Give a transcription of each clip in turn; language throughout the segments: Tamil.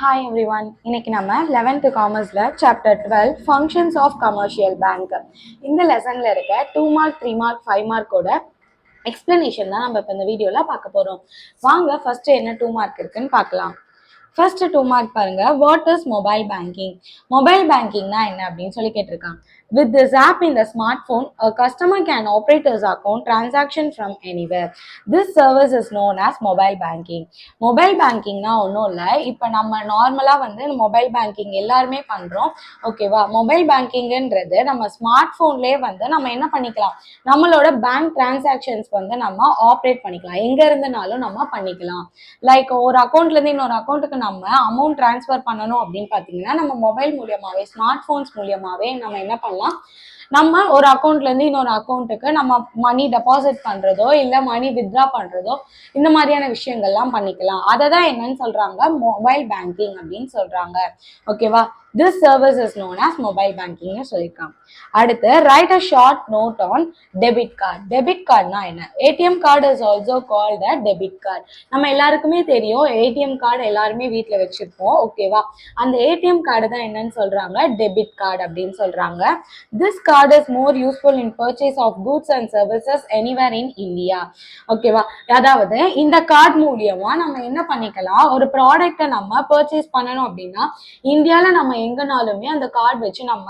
Hi everyone. இன்னைக்கு நம்ம 11th காமர்ஸ்ல chapter 12 functions of commercial bank இந்த லெசன்ல இருக்க 2 மார்க் 3 மார்க் 5 மார்க்கோட எக்ஸ்பிளனேஷன் தான் நம்ம இப்போ இந்த வீடியோல பார்க்க போறோம். வாங்க ஃபர்ஸ்ட் என்ன 2 மார்க் இருக்குன்னு பார்க்கலாம். ஃபர்ஸ்ட் 2 மார்க் பாருங்க, what is mobile banking. Mobile பேங்கிங்னா என்ன அப்படின்னு சொல்லி கேட்டிருக்காங்க. With this app in the smartphone, a customer can operate his account transaction from anywhere. This service is known as mobile banking. Mobile பேங்கிங்னா ஒன்றும் இல்லை, இப்போ நம்ம நார்மலாக வந்து மொபைல் பேங்கிங் எல்லாருமே பண்ணுறோம். ஓகேவா, மொபைல் பேங்கிங்ன்றது நம்ம ஸ்மார்ட் ஃபோன்லேயே வந்து நம்ம என்ன பண்ணிக்கலாம், நம்மளோட பேங்க் டிரான்சாக்ஷன்ஸ் வந்து நம்ம ஆப்ரேட் பண்ணிக்கலாம், எங்கே இருந்துனாலும் நம்ம பண்ணிக்கலாம். லைக் ஒரு அக்கௌண்ட்லேருந்து இன்னொரு அக்கௌண்ட்டுக்கு நம்ம அமௌண்ட் ட்ரான்ஸ்ஃபர் பண்ணணும் அப்படின்னு பார்த்தீங்கன்னா நம்ம மொபைல் மூலியமாகவே ஸ்மார்ட் ஃபோன்ஸ் மூலியமாகவே நம்ம என்ன பண்ணலாம், நம்ம ஒரு அக்கௌண்ட்லேருந்து இன்னொரு அக்கௌண்ட்டுக்கு நம்ம மணி டெபாசிட் பண்ணுறதோ இல்லை மணி வித்ட்ரா பண்ணுறதோ இந்த மாதிரியான விஷயங்கள்லாம் பண்ணிக்கலாம். அதை தான் என்னன்னு சொல்கிறாங்க, மொபைல் பேங்கிங் அப்படின்னு சொல்கிறாங்க. ஓகேவா, this service is known as mobile பேங்கிங்னு சொல்லியிருக்காங்க. அடுத்து write a short note on debit card. Debit கார்டுனா என்ன? ATM card is also called a debit card. நம்ம எல்லாருக்குமே தெரியும், ஏடிஎம் கார்டு எல்லாருமே வீட்டில் வச்சிருப்போம். ஓகேவா, அந்த ஏடிஎம் கார்டு தான் என்னன்னு சொல்றாங்க, டெபிட் கார்டு அப்படின்னு சொல்றாங்க. This card is more useful in purchase of goods and services anywhere in India. ஓகேவா, அதாவது இந்த கார்டு மூலியமா நம்ம என்ன பண்ணிக்கலாம், ஒரு ப்ராடக்டை நம்ம பர்ச்சேஸ் பண்ணணும் அப்படின்னா இந்தியாவில் நம்ம எங்கனாலுமே அந்த கார்டு வச்சு நம்ம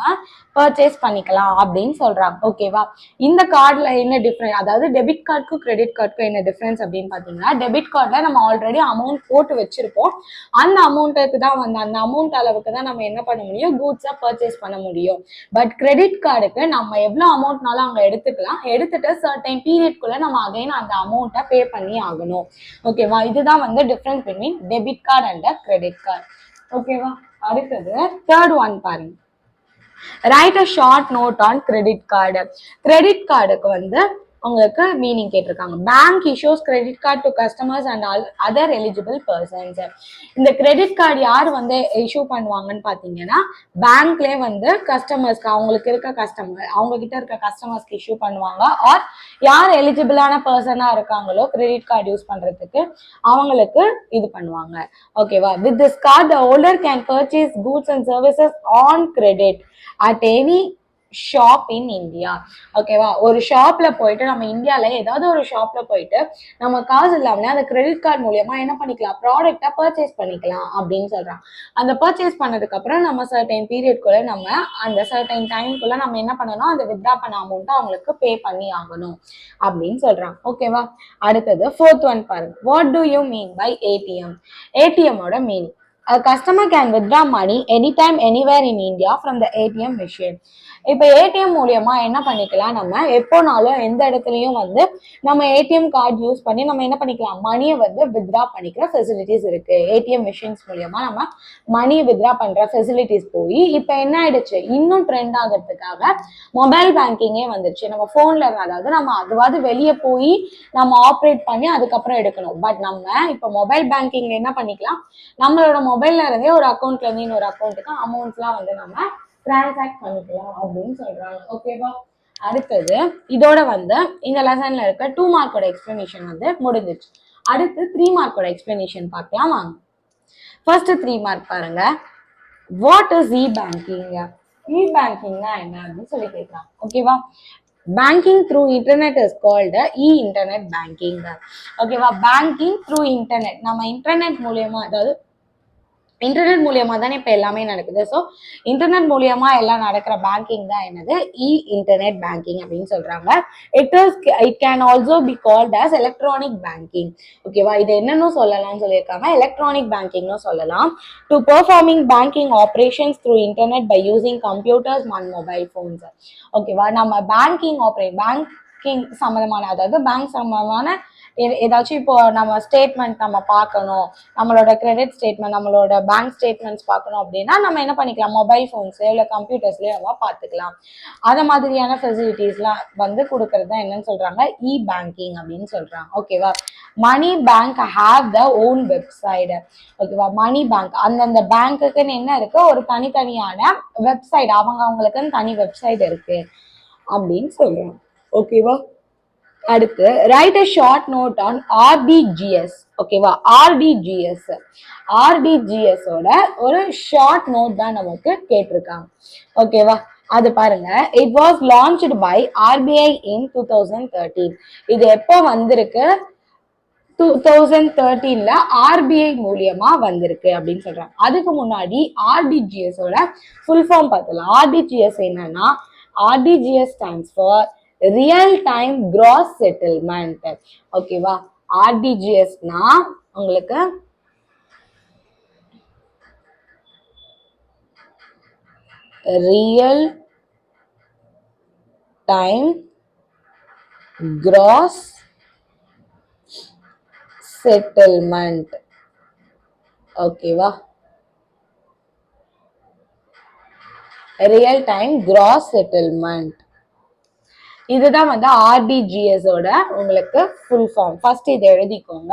பர்ச்சேஸ் பண்ணிக்கலாம் அப்படின்னு சொல்றாங்க. ஓகேவா, இந்த கார்டில் என்ன டிஃப்ரெண்ட், அதாவது டெபிட் கார்டுக்கும் கிரெடிட் கார்டுக்கும் என்ன டிஃப்ரென்ஸ் அப்படின்னு பார்த்தீங்கன்னா, டெபிட் கார்டில் நம்ம ஆல்ரெடி அமௌண்ட் போட்டு வச்சிருப்போம், அந்த அமௌண்ட்டுக்கு தான் வந்து அந்த அமௌண்ட் அளவுக்கு தான் நம்ம என்ன பண்ண முடியும், கூட்ஸை பர்ச்சேஸ் பண்ண முடியும். பட் கிரெடிட் கார்டுக்கு நம்ம எவ்வளோ அமௌண்ட்னாலும் அங்கே எடுத்துக்கலாம், எடுத்துட்டு சர்டைன் பீரியட்குள்ள நம்ம அகைன் அந்த அமௌண்ட்டை பே பண்ணி ஆகணும். ஓகேவா, இதுதான் வந்து difference between debit card and credit card. ஓகேவா, அடுத்தது தேர்ட் ஒன் பாருங்க, write a short note on credit card. Credit கார்டுக்கு வந்து உங்களுக்கு மீனிங் கேட்டிருக்காங்க. Bank issues credit card to customers and other eligible persons. இந்த கிரெடிட் கார்டு யார் வந்து இஷ்யூ பண்ணுவாங்கன்னு பார்த்தீங்கன்னா, பேங்க்லேயே வந்து கஸ்டமர்ஸ்க்கு, அவங்களுக்கு இருக்க கஸ்டமர், அவங்க கிட்ட இருக்க கஸ்டமர்ஸ்க்கு இஷ்யூ பண்ணுவாங்க. ஆர் யார் எலிஜிபிளான பர்சனாக இருக்காங்களோ கிரெடிட் கார்டு யூஸ் பண்ணுறதுக்கு அவங்களுக்கு இது பண்ணுவாங்க. ஓகேவா, with this card the holder can purchase goods and services on credit at any shop in India. ஓகேவா, ஒரு ஷாப்ல போயிட்டு நம்ம இந்தியால ஏதாவது ஒரு ஷாப்ல போயிட்டு நம்ம காசு இல்லாமலே அந்த கிரெடிட் கார்டு மூலியமா என்ன பண்ணிக்கலாம், ப்ராடக்டை பர்ச்சேஸ் பண்ணிக்கலாம் அப்படின்னு சொல்றாங்க. அந்த பர்ச்சேஸ் பண்ணதுக்கு அப்புறம் நம்ம சர்டைன் பீரியட்குள்ள நம்ம அந்த சர்டைன் டைம்குள்ள நம்ம என்ன பண்ணணும், அந்த வித்ட்ரா பண்ண அமௌண்ட்டை அவங்களுக்கு பே பண்ணி ஆகணும் அப்படின்னு சொல்றாங்க. ஓகேவா, அடுத்தது ஃபோர்த் ஒன் பாருங்க, what do you mean by ATM. ஏடிஎம்மோட meaning, a customer can withdraw money anytime anywhere in India from the ATM machine. இப்போ ஏடிஎம் மூலியமா என்ன பண்ணிக்கலாம், நம்ம எப்போனாலும் எந்த இடத்துலையும் வந்து நம்ம ஏடிஎம் கார்டு யூஸ் பண்ணி நம்ம என்ன பண்ணிக்கலாம், மணியை வந்து வித்ட்ரா பண்ணிக்கிற ஃபெசிலிட்டிஸ் இருக்கு. ஏடிஎம் மிஷின்ஸ் மூலியமா நம்ம மணி வித்ட்ரா பண்ற ஃபெசிலிட்டிஸ் போய் இப்போ என்ன ஆயிடுச்சு, இன்னும் ட்ரெண்ட் ஆகிறதுக்காக மொபைல் பேங்கிங்கே வந்துருச்சு. நம்ம போன்ல, அதாவது நம்ம அதுவாது வெளியே போய் நம்ம ஆப்ரேட் பண்ணி அதுக்கப்புறம் எடுக்கணும். பட் நம்ம இப்போ மொபைல் பேங்கிங்ல என்ன பண்ணிக்கலாம், நம்மளோட மொபைல்ல இருந்தே ஒரு அக்கௌண்ட்ல இருந்து இன்னொரு அக்கௌண்ட்டுக்கு அமௌண்ட்ஸ்லாம் வந்து நம்ம டிரான்சாக்ட் பண்ணிக்கலாம் அப்படின்னு சொல்றாங்க. ஓகேவா, அடுத்தது இதோட வந்து இந்த லெசன்ல இருக்க 2 மார்க்கோட எக்ஸ்பிளனேஷன் வந்து முடிஞ்சிச்சு. அடுத்து 3 மார்க்கோட எக்ஸ்பிளனேஷன் பார்க்கலாம் வாங்க. ஃபர்ஸ்ட் 3 மார்க் பாருங்க, வாட் இஸ் இ பேங்கிங். இ பேங்கிங்னா என்ன அப்படின்னு சொல்லி கேட்கலாம். ஓகேவா, banking through internet is called E internet banking. ஓகேவா, பேங்கிங் த்ரூ இன்டர்நெட், நம்ம இன்டர்நெட் மூலியமா, அதாவது இன்டர்நெட் மூலியமா தானே இப்போ எல்லாமே நடக்குது. ஸோ இன்டர்நெட் மூலியமா எல்லாம் நடக்கிற பேங்கிங் தான் என்னது, இ இன்டர்நெட் பேங்கிங் அப்படின்னு சொல்றாங்க. It can also be called as electronic banking. ஓகேவா, இது என்னன்னு சொல்லலாம்னு சொல்லியிருக்காங்க, எலக்ட்ரானிக் பேங்கிங்னு சொல்லலாம். To performing banking operations through internet by using computers and mobile phones. ஓகேவா, நம்ம பேங்கிங் சம்மந்தமான, அதாவது பேங்க் சம்மந்தமான ஏதாச்சும் இப்போ நம்ம ஸ்டேட்மெண்ட் நம்ம பார்க்கணும், நம்மளோட கிரெடிட் ஸ்டேட்மெண்ட், நம்மளோட பேங்க் ஸ்டேட்மெண்ட்ஸ் பார்க்கணும் அப்படின்னா நம்ம என்ன பண்ணிக்கலாம், மொபைல் ஃபோன்ஸ்ல இல்லை கம்ப்யூட்டர்ஸ்லயே நம்ம பார்த்துக்கலாம். அதை மாதிரியான ஃபெசிலிட்டிஸ்லாம் வந்து கொடுக்கறது தான் என்னன்னு சொல்றாங்க, இ பேங்கிங் அப்படின்னு சொல்றாங்க. ஓகேவா, money bank have the own website. ஓகேவா, மணி பேங்க் அந்தந்த பேங்க்குன்னு என்ன இருக்கு, ஒரு தனித்தனியான வெப்சைட், அவங்களுக்குன்னு தனி வெப்சைட் இருக்கு அப்படின்னு சொல்றாங்க. ஓகேவா, அடுத்து write a short note on RTGS. ஓகேவா, ஆர்டிஜிஎஸ் ஓட ஒரு ஷார்ட் நோட் தான் நமக்கு கேட்டிருக்காங்க. ஓகேவா, அது பாருங்க. It was launched by RBI in 2013. இது எப்போ வந்திருக்கு? 2013ல ஆர்பிஐ மூலியமா வந்திருக்கு அப்படின்னு சொல்றாங்க. அதுக்கு முன்னாடி ஆர்டிஜிஎஸ் ஓட ஃபுல் ஃபார்ம் பார்த்தலாம். ஆர்டிஜிஎஸ் என்னன்னா, RTGS stands for real time cross settlement. ஓகேவா, ஆர்டிஜிஎஸ்னா உங்களுக்கு ரியல் டைம் கிராஸ் செட்டில்மெண்ட். ஓகேவா, ரியல் டைம் கிராஸ் செட்டில்மெண்ட், இதுதான் வந்து ஆர்டிஜிஎஸ் ஓட உங்களுக்கு ஃபுல் ஃபார்ம். ஃபர்ஸ்ட் இதை எழுதிக்கோங்க.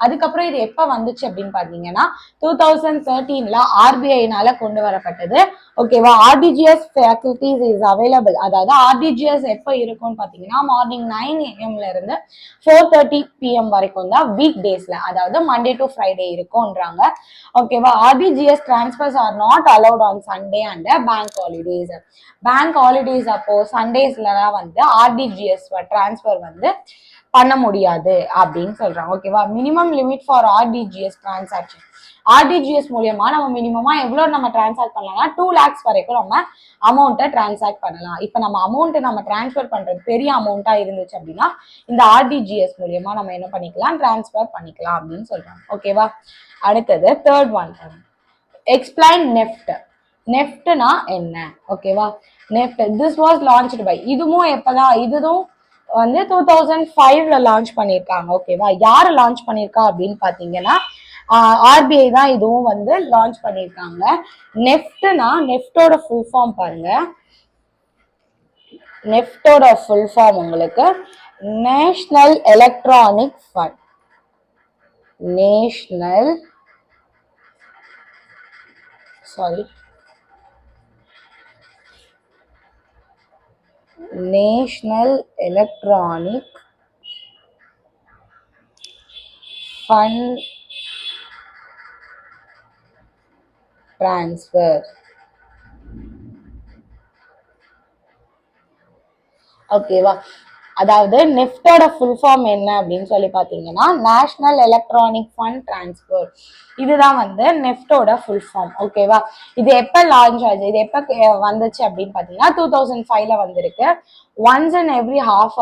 அதுக்கப்புறம் இது எப்ப வந்துச்சு அப்படின்னு பாத்தீங்கன்னா 2013ல ஆர்பிஐனால கொண்டு வரப்பட்டது. ஓகேவா, ஆர்டிஜிஎஸ் ஃபேக்கல்டிஸ் இஸ் அவைலபிள். அதாவது ஆர்டிஜிஎஸ் எப்ப இருக்கும்னு பாத்தீங்கன்னா மார்னிங் 9 AM இருந்து 4:30 PM வரைக்கும் தான் வீக் டேஸ்ல, அதாவது மண்டே டு ஃப்ரைடே இருக்கும்ன்றாங்க. ஓகேவா, RTGS transfers are not allowed on Sunday and bank holidays. Bank holidays அப்போ சண்டேஸ்லாம் வந்து ஆர்டிஜிஎஸ் டிரான்ஸ்ஃபர் வந்து பண்ண முடியாது அப்படின்னு சொல்றாங்க. ஓகேவா, minimum limit for RTGS transaction. RTGS மூலியமா நம்ம மினிமமா எவ்வளவு நம்ம டிரான்சாக்ட் பண்ணலாம்னா 2 lakhs வரைக்கும் நம்ம அமௌண்ட்டை டிரான்சாக்ட் பண்ணலாம். இப்ப நம்ம அமௌண்ட் நம்ம டிரான்ஸ்ஃபர் பண்றது பெரிய அமௌண்ட்டா இருந்துச்சு அப்படின்னா இந்த ஆர்டிஜிஎஸ் மூலியமா நம்ம என்ன பண்ணிக்கலாம், டிரான்ஸ்ஃபர் பண்ணிக்கலாம் அப்படின்னு சொல்றாங்க. ஓகேவா, அடுத்தது தேர்ட் ஒன், எக்ஸ்பிளைன் நெஃப்ட். நெஃப்ட்னா என்ன? ஓகேவா, NEFT this was launched by, இதுவும் எப்பதான், இதுவும் வந்து 2005ல லான்ச் பண்ணிருக்காங்க. ஓகேவா, யாரு லான்ச் பண்ணிருக்கா அப்படின்னு பாத்தீங்கன்னா ஆர்பிஐ தான் இதுவும் வந்து லான்ச் பண்ணிருக்காங்க. நெஃப்ட்னா நெஃப்டோட ஃபுல் ஃபார்ம் பாருங்க. நெஃப்டோட ஃபுல் ஃபார்ம் உங்களுக்கு national electronic fund. National electronic fund transfer. ஓகேவா, அதாவது நெஃப்டோட ஃபுல் ஃபார்ம் என்ன அப்படின்னு சொல்லி பாத்தீங்கன்னா நேஷனல் எலக்ட்ரானிக் ஃபண்ட் டிரான்ஸ்ஃபர். இதுதான் வந்து நெஃப்டோட ஃபுல் ஃபார்ம். ஓகேவா, இது எப்ப லான்ச் ஆச்சு, இது எப்ப வந்துச்சு அப்படின்னு பாத்தீங்கன்னா 2005ல வந்திருக்கு. Once and every half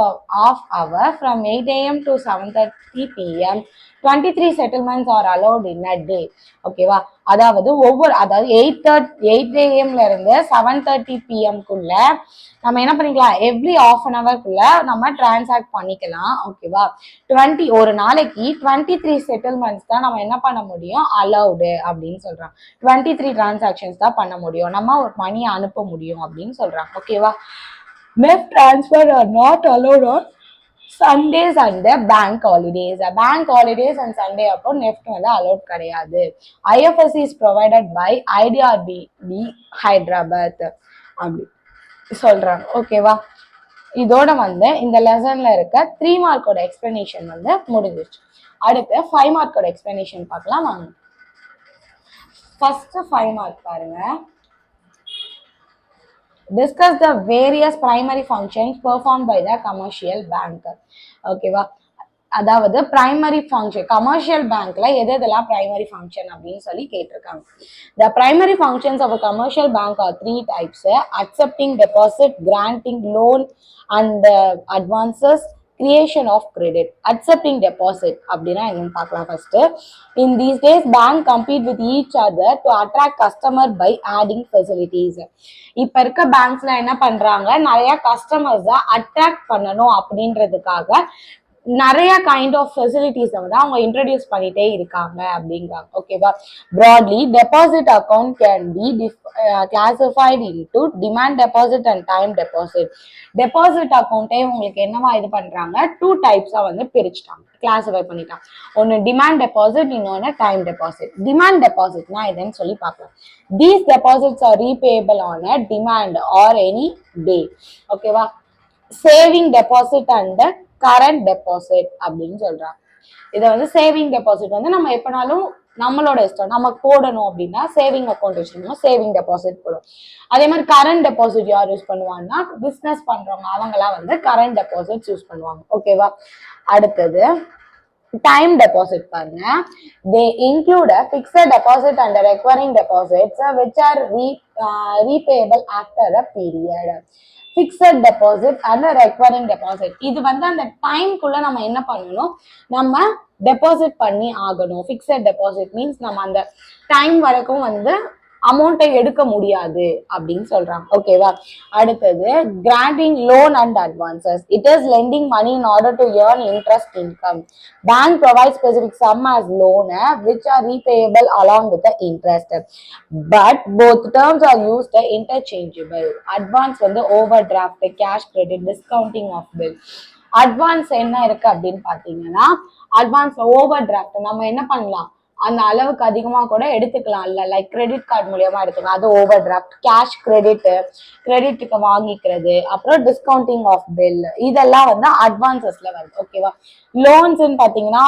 hour from 8 AM to 7:30 PM 23 settlements are allowed in a day. ஓகேவா, அதாவது 8 AM இருந்து 7:30 PM குள்ள நம்ம என்ன பண்ணிக்கலாம், எவ்ரி half an hour குள்ள நம்ம டிரான்சாக்ட் பண்ணிக்கலாம். ஓகேவா, ஒரு நாளைக்கு 23 செட்டில்மெண்ட்ஸ் தான் நம்ம என்ன பண்ண முடியும், அலௌடு அப்படின்னு சொல்றாங்க. 23 டிரான்சாக்ஷன்ஸ் தான் பண்ண முடியும், நம்ம ஒரு மணியை அனுப்ப முடியும் அப்படின்னு சொல்றாங்க. ஓகேவா, NEFT transfer are not allowed on Sundays and bank holidays. Bank holidays and Sunday அப்போ நெஃப்ட் வந்து அலௌட் கிடையாது. IFSC is provided by IDRB Hyderabad அப்படி சொல்றாங்க. ஓகேவா, இதோட வந்து இந்த லெசன்ல இருக்க 3 மார்க்கோட எக்ஸ்பிளனேஷன் வந்து முடிஞ்சிருச்சு. அடுத்து 5 மார்க்கோட எக்ஸ்பிளனேஷன் பார்க்கலாம் வாங்க. ஃபர்ஸ்ட் 5 மார்க் பாருங்க. Discuss the various primary functions performed by the commercial bank. ஓகேவா, அதாவது பிரைமரி ஃபங்க்ஷன் கமர்ஷியல் பேங்க்ல எதெல்லாம் பிரைமரி ஃபங்க்ஷன் அப்படின்னு சொல்லி கேட்டிருக்காங்க. The primary functions of a commercial bank are 3 types: accepting deposit, granting loan and advances, creation of credit. Accepting deposit அப்படின்னா என்னன்னு பார்க்கலாம். First, in these days bank compete with each other to attract customer by adding facilities. இப்ப இருக்க பேங்க்ஸ்ல என்ன பண்றாங்க, நிறைய கஸ்டமர்ஸை அட்ராக்ட் பண்ணணும் அப்படின்றதுக்காக நிறைய கைண்ட் ஆஃப் ஃபெசிலிட்டிஸ் வந்து அவங்க இன்ட்ரடியூஸ் பண்ணிட்டே இருக்காங்க அப்படிங்கிறாங்க. ஓகேவா, broadly deposit account can be classified into demand deposit and time deposit. Deposit அக்கௌண்ட்டே உங்களுக்கு என்னவா இது பண்றாங்க, 2 டைப்ஸா வந்து பிரிச்சுட்டாங்க, கிளாசிஃபை பண்ணிட்டாங்க. ஒன்னு டிமாண்ட் டெபாசிட், இன்னொன்னு டைம் டெபாசிட். டிமாண்ட் டெபாசிட்னா எதுன்னு சொல்லி பார்க்கலாம். These deposits are repayable on a demand or any day. ஓகேவா, saving deposit and current deposit அப்படின்னு சொல்றாங்க. இதை வந்து சேவிங் டெபாசிட் வந்து நம்ம எப்பனாலும் நம்மளோட இஷ்டம், நமக்கு போடணும் அப்படின்னா சேவிங் அக்கௌண்ட் வச்சிருக்கோம், சேவிங் டெபாசிட் போடும். அதே மாதிரி கரண்ட் டெபாசிட் யார் யூஸ் பண்ணுவாங்கன்னா பிசினஸ் பண்றவங்க, அவங்கலாம் வந்து கரண்ட் டெபாசிட் யூஸ் பண்ணுவாங்க. ஓகேவா? அடுத்தது டைம் டெபாசிட் பாருங்க. they include a fixed deposit and a recurring deposits which are repayable after a period. Fixed deposit and recurring deposit, இது வந்து அந்த டைம்குள்ள நம்ம என்ன பண்ணணும், நம்ம டெபாசிட் பண்ணி ஆகணும். ஃபிக்ஸட் டெபாசிட் மீன்ஸ் நம்ம அந்த டைம் வரைக்கும் வந்து அமௌண்ட்டை எடுக்க முடியாது அப்படின்னு சொல்றாங்க. ஓகேவா? அடுத்தது granting loan and advances. It is lending money in order to earn interest income. Bank provide specific sum as loan which are repayable along with the interest, but both terms are used interchangeable. Advance வந்து overdraft, cash credit, discounting of bill. Advance என்ன இருக்கு அப்படின்னு பாத்தீங்கன்னா, அட்வான்ஸ் ஓவர் டிராஃப்ட் நம்ம என்ன பண்ணலாம், அந்த அளவுக்கு அதிகமா கூட எடுத்துக்கலாம் இல்ல, லைக் கிரெடிட் கார்டு மூலியமா எடுத்துக்கலாம், அது ஓவர் டிராஃப்ட். கேஷ் கிரெடிட்டுக்கு வாங்கிக்கிறது, அப்புறம் டிஸ்கவுண்டிங் ஆஃப் பில், இதெல்லாம் வந்து அட்வான்சஸ்ல வருது. ஓகேவா? லோன்ஸ்ன்னு பாத்தீங்கன்னா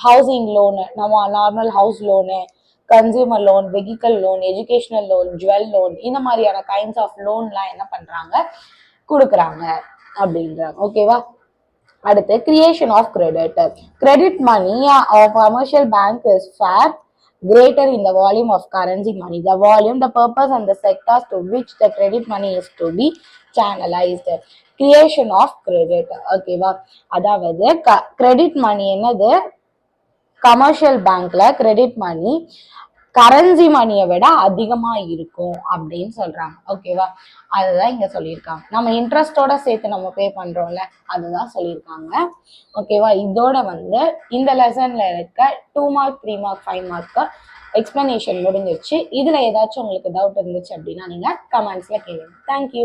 ஹவுசிங் லோனு, நம்ம normal house loan, consumer loan, vehicle loan, educational loan, jewel loan, இந்த மாதிரியான கைண்ட்ஸ் ஆஃப் லோன்லாம் என்ன பண்றாங்க, கொடுக்குறாங்க அப்படின்றாங்க. ஓகேவா? அடுத்து creation of credit. Credit money of commercial bank is far greater in the volume of currency money. The volume, the purpose and the sectors to which the credit money is to be channelized. Creation of credit. ஓகேவா? அதாவது கிரெடிட் மணி என்னது, கமர்ஷியல் பேங்க்ல கிரெடிட் மணி கரன்சி மணியை விட அதிகமா இருக்கும் அப்படின்னு சொல்றாங்க. ஓகேவா? அதுதான் இங்க சொல்லியிருக்காங்க. நம்ம இன்ட்ரெஸ்டோட சேர்த்து நம்ம பே பண்றோம்ல, அதுதான் சொல்லியிருக்காங்க. ஓகேவா? இதோட வந்து இந்த லெசன்ல இருக்க 2 மார்க் 3 மார்க் 5 மார்க் எக்ஸ்பிளனேஷன் முடிஞ்சிருச்சு. இதுல ஏதாச்சும் உங்களுக்கு டவுட் இருந்துச்சு அப்படின்னா நீங்க கமெண்ட்ஸ்ல கேளுங்க. தேங்க்யூ.